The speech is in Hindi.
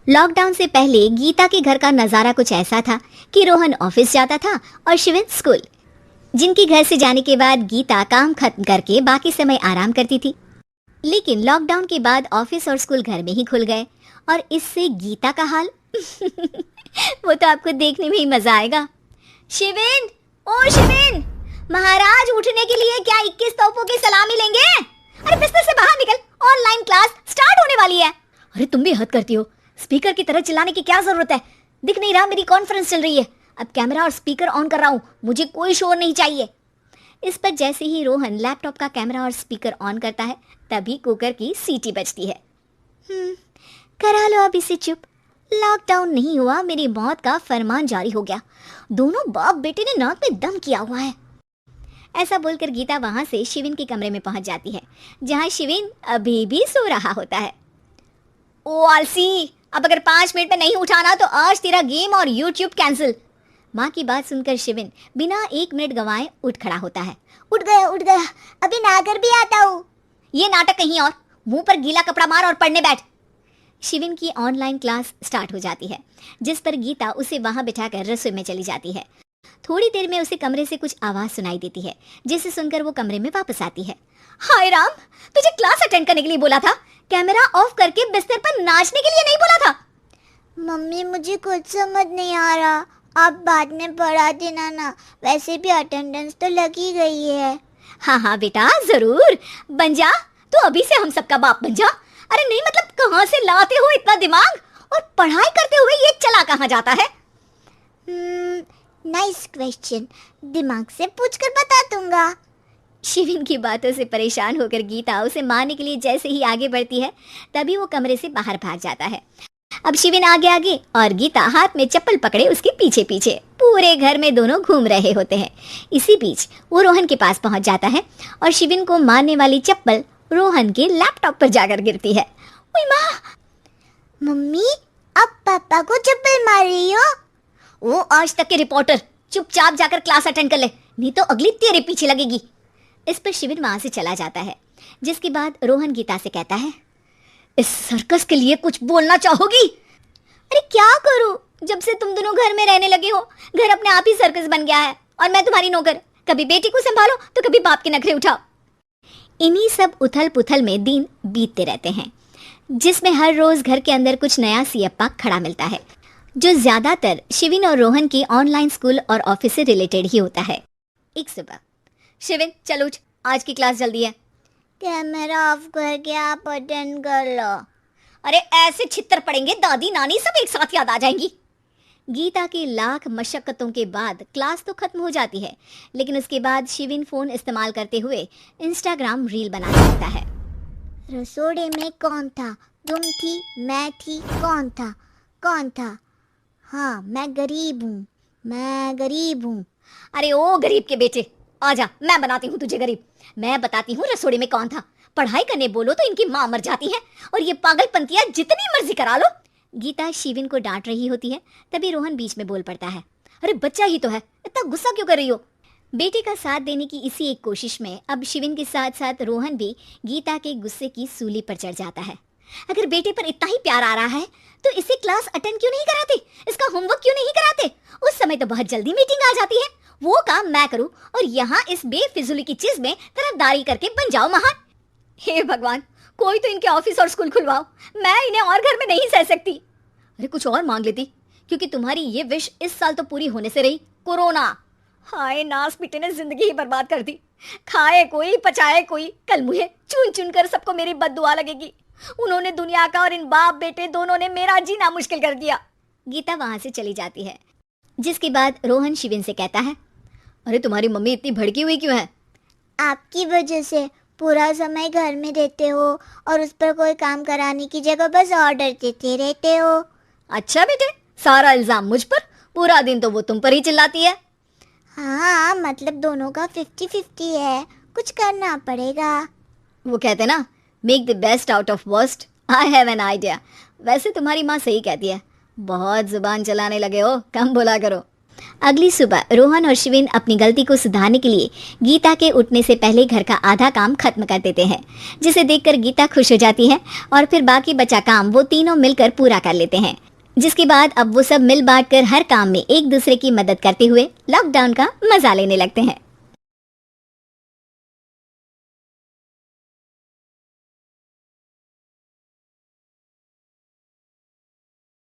लॉकडाउन से पहले गीता के घर का नज़ारा कुछ ऐसा था कि रोहन ऑफिस जाता था और शिविन स्कूल। जिनके घर से जाने के बाद गीता काम खत्म करके बाकी समय आराम करती थी। लेकिन लॉकडाउन के बाद ऑफिस और स्कूल घर में ही खुल गए और इससे गीता का हाल वो तो आपको देखने में ही मजा आएगा। शिविन, ओ शिविन, महाराज उठने के लिए क्या 21 तोपों की सलामी लेंगे? अरे बिस्तर से बाहर निकल, ऑनलाइन क्लास स्टार्ट होने वाली है। अरे तुम भी हद करती हो, स्पीकर की तरह चिल्लाने की क्या जरूरत है? दिख नहीं रहा मेरी कॉन्फ्रेंस चल रही है। अब कैमरा और स्पीकर ऑन कर रहा हूँ, मुझे कोई शोर नहीं चाहिए। इस पर जैसे ही रोहन लैपटॉप का कैमरा और स्पीकर ऑन करता है तभी कुकर की सीटी बजती है। करा लो अब इसे चुप। लॉकडाउन नहीं हुआ, मेरी मौत का फरमान जारी हो गया। दोनों बाप बेटे ने नाक में दम किया हुआ है। ऐसा बोलकर गीता वहां से शिविन के कमरे में पहुंच जाती है, जहां शिविन अभी भी सो रहा होता है। ओ आलसी, अब अगर 5 मिनट में नहीं उठाना तो आज तेरा गेम और यूट्यूब कैंसिल। माँ की बात सुनकर शिविन बिना 1 मिनट गंवाए उठ खड़ा होता है। उठ गया, अभी नहाकर भी आता हूँ। ये नाटक कहीं और, मुंह पर गीला कपड़ा मार और पढ़ने बैठ। शिविन की ऑनलाइन क्लास स्टार्ट हो जाती है, जिस पर गीता उसे वहां बिठाकर रसोई में चली जाती है। थोड़ी देर में उसे कमरे से कुछ आवाज सुनाई देती है, जिसे सुनकर वो कमरे में वापस आती है। हाय राम, तुझे क्लास अटेंड करने के लिए बोला था, कैमरा ऑफ करके बिस्तर पर नाचने के लिए नहीं बोला था। मम्मी मुझे कुछ समझ नहीं आ रहा, आप बाद में पढ़ा देना ना, वैसे भी अटेंडेंस तो लगी गई है। हाँ बेटा, जरूर बन जा, तो अभी से हम सबका बाप बन जा। अरे नहीं मतलब कहाँ से लाते हो इतना दिमाग, और पढ़ाई करते हुए ये चला कहाँ जाता है? नाइस क्वेश्चन, दिमाग से पूछकर बता दूंगा। शिविन की बातों से परेशान होकर गीता उसे मारने के लिए जैसे ही आगे बढ़ती है तभी वो कमरे से बाहर भाग जाता है। अब शिविन आगे आगे और गीता हाथ में चप्पल पकड़े उसके पीछे पीछे पूरे घर में दोनों घूम रहे होते हैं। इसी बीच वो रोहन के पास पहुंच जाता है और शिविन को मारने वाली चप्पल रोहन के लैपटॉप पर जाकर गिरती है। ओए माँ! मम्मी, अब पापा को चप्पल मार रही हो? ओ आज तक के रिपोर्टर, चुपचाप जाकर क्लास अटेंड कर ले, नहीं तो अगली तेरे पीछे लगेगी। इस पर शिविन वहां से चला जाता है, जिसके बाद रोहन गीता से कहता है, इस सर्कस के लिए कुछ बोलना चाहोगी? अरे क्या करूं, जब से तुम दोनों घर में रहने लगे हो, घर अपने आप ही सर्कस बन गया है और मैं तुम्हारी नौकर। कभी बेटी को संभालो तो कभी बाप के नखरे उठाओ। इन्हीं सब उथल पुथल में दिन बीतते रहते हैं, जिसमें हर रोज घर के अंदर कुछ नया सियप्पा खड़ा मिलता है, जो ज्यादातर शिविन और रोहन की ऑनलाइन स्कूल और ऑफिस से रिलेटेड ही होता है। एक सुबह, शिविन चल उठ, आज की क्लास जल्दी है। कैमरा ऑफ करके आप अटेंड कर लो। अरे ऐसे छित्तर पड़ेंगे, दादी नानी सब एक साथ याद आ जाएंगी। गीता की लाख मशक्कतों के बाद क्लास तो खत्म हो जाती है, लेकिन उसके बाद शिविन फोन इस्तेमाल करते हुए इंस्टाग्राम रील बनाने लगता है। रसोड़े में कौन था? तुम थी, मैं थी, कौन था? हाँ, मैं गरीब हूँ। अरे ओ गरीब के बेटे, आजा, मैं बनाती हूँ तुझे गरीब। मैं बताती हूँ रसोड़े में कौन था। पढ़ाई करने बोलो तो इनकी माँ मर जाती है, और ये पागलपंतियाँ जितनी मर्जी करा लो। गीता शिविन को डांट रही होती है, तभी रोहन बीच में बोल पड़ता है, अरे बच्चा ही तो है, इतना गुस्सा क्यों कर रही हो? बेटे का साथ देने की इसी एक कोशिश में अब शिविन के साथ साथ रोहन भी गीता के गुस्से की सूली पर चढ़ जाता है। अगर बेटे पर इतना ही प्यार आ रहा है तो इसे क्लास अटेंड क्यों नहीं कराते, इसका होमवर्क क्यों नहीं कराते? उस समय तो बहुत जल्दी मीटिंग आ जाती है, वो काम मैं करूं और यहाँ इस बेफिजुली की चीज में तरफदारी करके बन जाओ महान। हे भगवान, कोई तो इनके ऑफिस और स्कूल खुलवाओ, मैं इन्हें और घर में नहीं सह सकती। अरे कुछ और मांग लेती, क्योंकि तुम्हारी ये विश इस साल तो पूरी होने से रही, कोरोना। हाय नास बेटे ने जिंदगी ही बर्बाद कर दी। खाए कोई पचाए कोई, कल मुझे चुन चुन कर सबको मेरी बद्दुआ लगेगी। उन्होंने दुनिया का और इन बाप बेटे दोनों ने मेरा जीना मुश्किल कर दिया। गीता वहां से चली जाती है, जिसके बाद रोहन शिविन से कहता है, अरे तुम्हारी मम्मी इतनी भड़की हुई क्यों है? आपकी वजह से पूरा समय घर में रहते हो और उस पर कोई काम कराने की जगह बस ऑर्डर देते रहते हो। अच्छा बेटे, सारा इल्जाम मुझ पर, पूरा दिन तो वो तुम पर ही चिल्लाती है। हाँ, मतलब दोनों का 50-50 है, कुछ करना पड़ेगा। वो कहते ना, make the best out of worst. I have an idea. वैसे तुम्हारी माँ सही कहती है, बहुत जुबान चलाने लगे हो, कम बोला करो। अगली सुबह रोहन और शिविन अपनी गलती को सुधारने के लिए गीता के उठने से पहले घर का आधा काम खत्म कर देते हैं, जिसे देखकर गीता खुश हो जाती है और फिर बाकी बचा काम वो तीनों मिलकर पूरा कर लेते हैं। जिसके बाद अब वो सब मिल बांट कर हर काम में एक दूसरे की मदद करते हुए लॉकडाउन का मजा लेने लगते हैं।